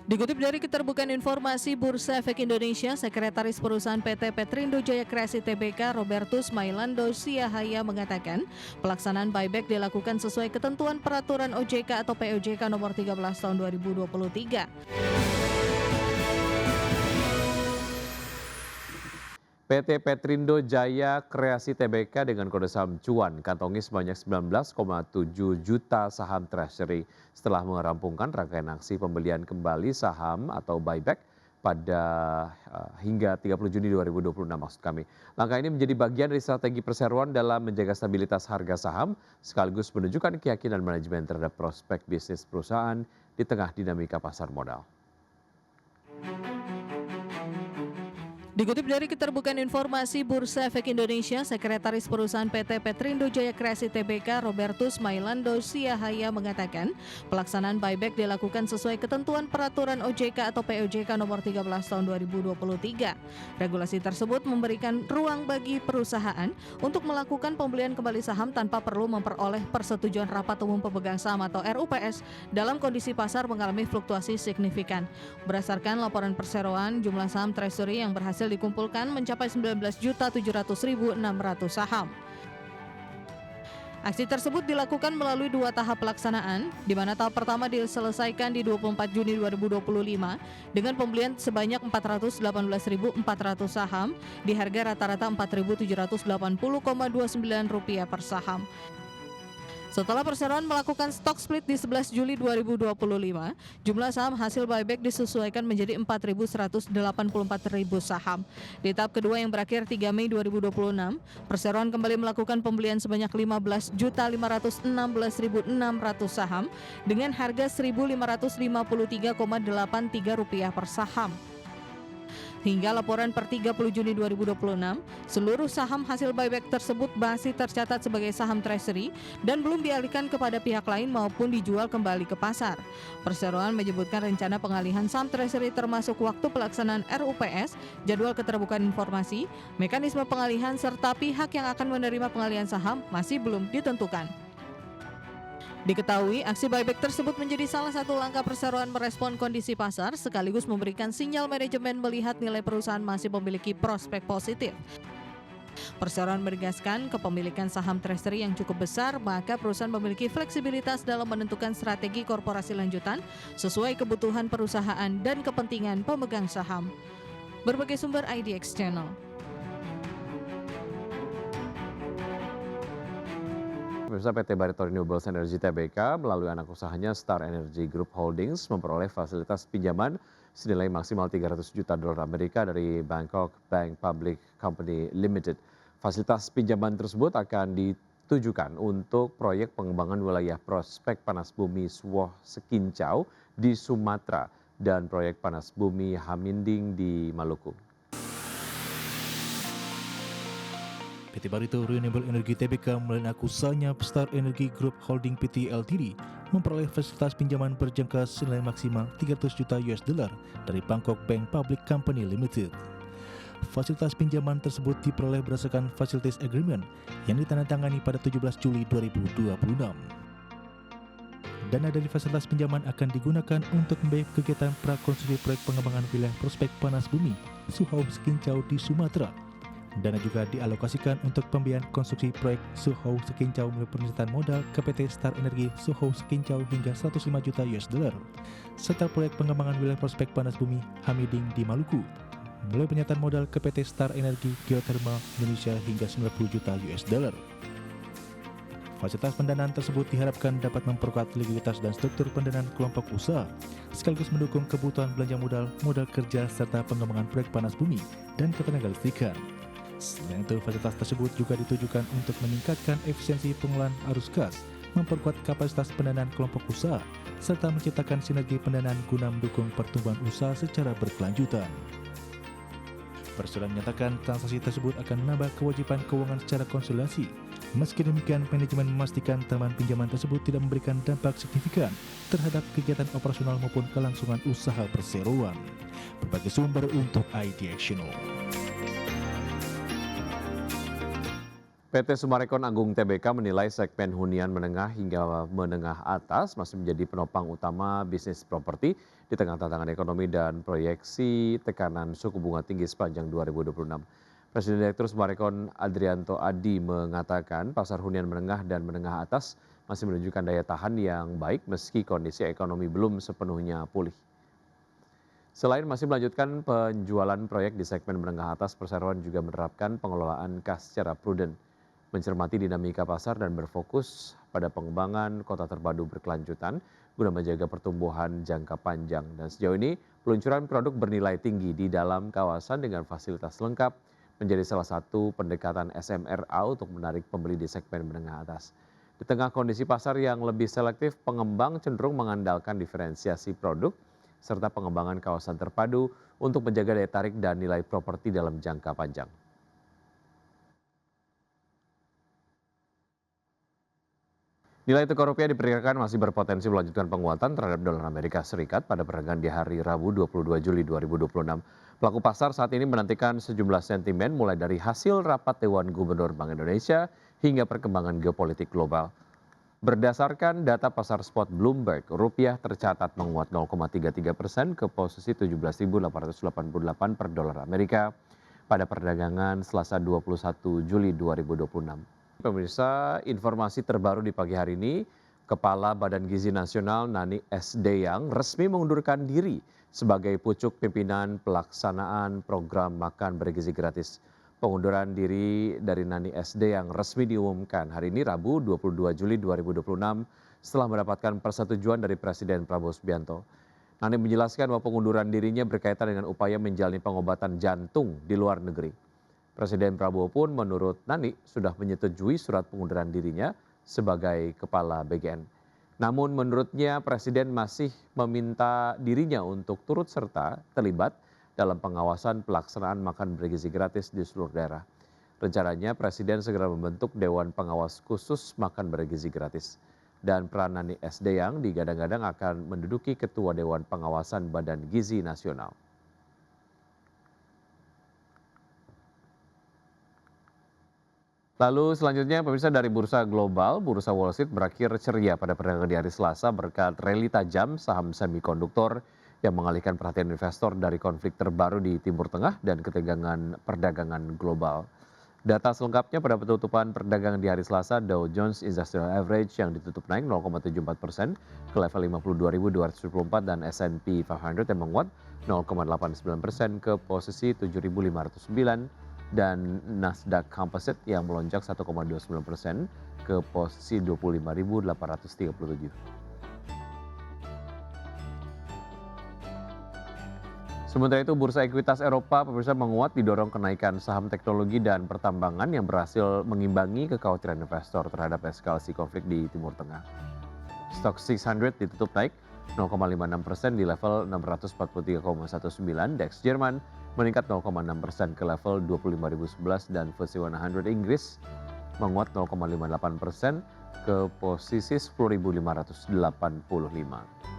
Dikutip dari keterbukaan informasi Bursa Efek Indonesia, Sekretaris Perusahaan PT Petrindo Jaya Kreasi Tbk Robertus Mailando Siahaya mengatakan, pelaksanaan buyback dilakukan sesuai ketentuan Peraturan OJK atau POJK nomor 13 tahun 2023. PT Petrindo Jaya Kreasi Tbk dengan kode saham cuan kantongi sebanyak 19,7 juta saham treasury setelah merampungkan rangkaian aksi pembelian kembali saham atau buyback pada hingga 30 Juni 2026 maksud kami. Langkah ini menjadi bagian dari strategi perseroan dalam menjaga stabilitas harga saham sekaligus menunjukkan keyakinan manajemen terhadap prospek bisnis perusahaan di tengah dinamika pasar modal. Dikutip dari keterbukaan informasi Bursa Efek Indonesia, Sekretaris Perusahaan PT Petrindo Jaya Kreasi Tbk Robertus Mailando Siahaya mengatakan, pelaksanaan buyback dilakukan sesuai ketentuan Peraturan OJK atau POJK nomor 13 tahun 2023. Regulasi tersebut memberikan ruang bagi perusahaan untuk melakukan pembelian kembali saham tanpa perlu memperoleh persetujuan Rapat Umum Pemegang Saham atau RUPS dalam kondisi pasar mengalami fluktuasi signifikan. Berdasarkan laporan perseroan, jumlah saham treasury yang berhasil dikumpulkan mencapai 19.700.600 saham. Aksi tersebut dilakukan melalui 2 tahap pelaksanaan, di mana tahap pertama diselesaikan di 24 Juni 2025 dengan pembelian sebanyak 418.400 saham di harga rata-rata Rp4.780,29 per saham. Setelah perseroan melakukan stok split di 11 Juli 2025, jumlah saham hasil buyback disesuaikan menjadi 4.184.000 saham. Di tahap kedua yang berakhir 3 Mei 2026, perseroan kembali melakukan pembelian sebanyak 15.516.600 saham dengan harga Rp1.553,83 per saham. Hingga laporan per 30 Juni 2026, seluruh saham hasil buyback tersebut masih tercatat sebagai saham treasury dan belum dialihkan kepada pihak lain maupun dijual kembali ke pasar. Perseroan menyebutkan rencana pengalihan saham treasury termasuk waktu pelaksanaan RUPS, jadwal keterbukaan informasi, mekanisme pengalihan serta pihak yang akan menerima pengalihan saham masih belum ditentukan. Diketahui, aksi buyback tersebut menjadi salah satu langkah perseroan merespon kondisi pasar sekaligus memberikan sinyal manajemen melihat nilai perusahaan masih memiliki prospek positif. Perseroan menegaskan kepemilikan saham treasury yang cukup besar, maka perusahaan memiliki fleksibilitas dalam menentukan strategi korporasi lanjutan sesuai kebutuhan perusahaan dan kepentingan pemegang saham. Berbagai sumber IDX Channel. Pemirsa, PT Barito Renewables Energy Tbk melalui anak usahanya Star Energy Group Holdings memperoleh fasilitas pinjaman senilai maksimal 300 juta dolar Amerika dari Bangkok Bank Public Company Limited. Fasilitas pinjaman tersebut akan ditujukan untuk proyek pengembangan wilayah prospek panas bumi Suwoh Sekincau di Sumatera dan proyek panas bumi Haminding di Maluku. PT Barito Renewable Energy Tbk melalui anak usahanya Star Energy Group Holding Pty Ltd memperoleh fasilitas pinjaman berjangka senilai maksimal 300 juta US dollar dari Bangkok Bank Public Company Limited. Fasilitas pinjaman tersebut diperoleh berdasarkan Facilities Agreement yang ditandatangani pada 17 Juli 2026. Dana dari fasilitas pinjaman akan digunakan untuk membiayai kegiatan prakonstruksi proyek pengembangan wilayah prospek panas bumi Suwoh Sekincau di Sumatera. Dana juga dialokasikan untuk pembiayaan konstruksi proyek Suwoh Sekincau melalui permintaan modal ke PT Star Energy Suwoh Sekincau hingga 105 juta US dollar, serta proyek pengembangan wilayah prospek panas bumi Haminding di Maluku melalui pernyataan modal ke PT Star Energy Geothermal Indonesia hingga 90 juta US dollar. Fasilitas pendanaan tersebut diharapkan dapat memperkuat likuiditas dan struktur pendanaan kelompok usaha, sekaligus mendukung kebutuhan belanja modal, modal kerja, serta pengembangan proyek panas bumi dan ketenagalistrikan. Selain itu, fasilitas tersebut juga ditujukan untuk meningkatkan efisiensi pengelolaan arus kas, memperkuat kapasitas pendanaan kelompok usaha, serta menciptakan sinergi pendanaan guna mendukung pertumbuhan usaha secara berkelanjutan. Perseroan menyatakan transaksi tersebut akan menambah kewajiban keuangan secara konsolidasi. Meski demikian, manajemen memastikan tambahan pinjaman tersebut tidak memberikan dampak signifikan terhadap kegiatan operasional maupun kelangsungan usaha perseroan. Berbagai sumber untuk IDX Channel. PT Summarecon Agung Tbk menilai segmen hunian menengah hingga menengah atas masih menjadi penopang utama bisnis properti di tengah tantangan ekonomi dan proyeksi tekanan suku bunga tinggi sepanjang 2026. Presiden Direktur Summarecon Adrianto Adi mengatakan pasar hunian menengah dan menengah atas masih menunjukkan daya tahan yang baik meski kondisi ekonomi belum sepenuhnya pulih. Selain masih melanjutkan penjualan proyek di segmen menengah atas, perseroan juga menerapkan pengelolaan kas secara prudent, mencermati dinamika pasar dan berfokus pada pengembangan kota terpadu berkelanjutan guna menjaga pertumbuhan jangka panjang. Dan sejauh ini, peluncuran produk bernilai tinggi di dalam kawasan dengan fasilitas lengkap menjadi salah satu pendekatan SMRA untuk menarik pembeli di segmen menengah atas. Di tengah kondisi pasar yang lebih selektif, pengembang cenderung mengandalkan diferensiasi produk serta pengembangan kawasan terpadu untuk menjaga daya tarik dan nilai properti dalam jangka panjang. Nilai tukar rupiah diperkirakan masih berpotensi melanjutkan penguatan terhadap dolar Amerika Serikat pada perdagangan di hari Rabu 22 Juli 2026. Pelaku pasar saat ini menantikan sejumlah sentimen mulai dari hasil rapat Dewan Gubernur Bank Indonesia hingga perkembangan geopolitik global. Berdasarkan data pasar spot Bloomberg, rupiah tercatat menguat 0,33% ke posisi 17.888 per dolar Amerika pada perdagangan Selasa 21 Juli 2026. Pemirsa, informasi terbaru di pagi hari ini, Kepala Badan Gizi Nasional Nani S. Deyang resmi mengundurkan diri sebagai pucuk pimpinan pelaksanaan program makan bergizi gratis. Pengunduran diri dari Nani S. Deyang resmi diumumkan hari ini Rabu 22 Juli 2026 setelah mendapatkan persetujuan dari Presiden Prabowo Subianto. Nani menjelaskan bahwa pengunduran dirinya berkaitan dengan upaya menjalani pengobatan jantung di luar negeri. Presiden Prabowo pun menurut Nani sudah menyetujui surat pengunduran dirinya sebagai kepala BGN. Namun menurutnya Presiden masih meminta dirinya untuk turut serta terlibat dalam pengawasan pelaksanaan makan bergizi gratis di seluruh daerah. Rencananya Presiden segera membentuk Dewan Pengawas Khusus Makan Bergizi Gratis. Dan peran Nani S. Deyang digadang-gadang akan menduduki Ketua Dewan Pengawasan Badan Gizi Nasional. Lalu selanjutnya pemirsa dari bursa global, bursa Wall Street berakhir ceria pada perdagangan di hari Selasa berkat rally tajam saham semikonduktor yang mengalihkan perhatian investor dari konflik terbaru di Timur Tengah dan ketegangan perdagangan global. Data selengkapnya pada penutupan perdagangan di hari Selasa, Dow Jones Industrial Average yang ditutup naik 0,74% ke level 52.274 dan S&P 500 yang menguat 0,89% ke posisi 7.509. Dan Nasdaq Composite yang melonjak 1,29% ke posisi 25.837. Sementara itu bursa ekuitas Eropa pemirsa menguat didorong kenaikan saham teknologi dan pertambangan yang berhasil mengimbangi kekhawatiran investor terhadap eskalasi konflik di Timur Tengah. Stock 600 ditutup naik 0,56% di level 643,19. DAX Jerman meningkat 0,6% ke level 25.011 dan FTSE 100 Inggris menguat 0,58% ke posisi 10.585.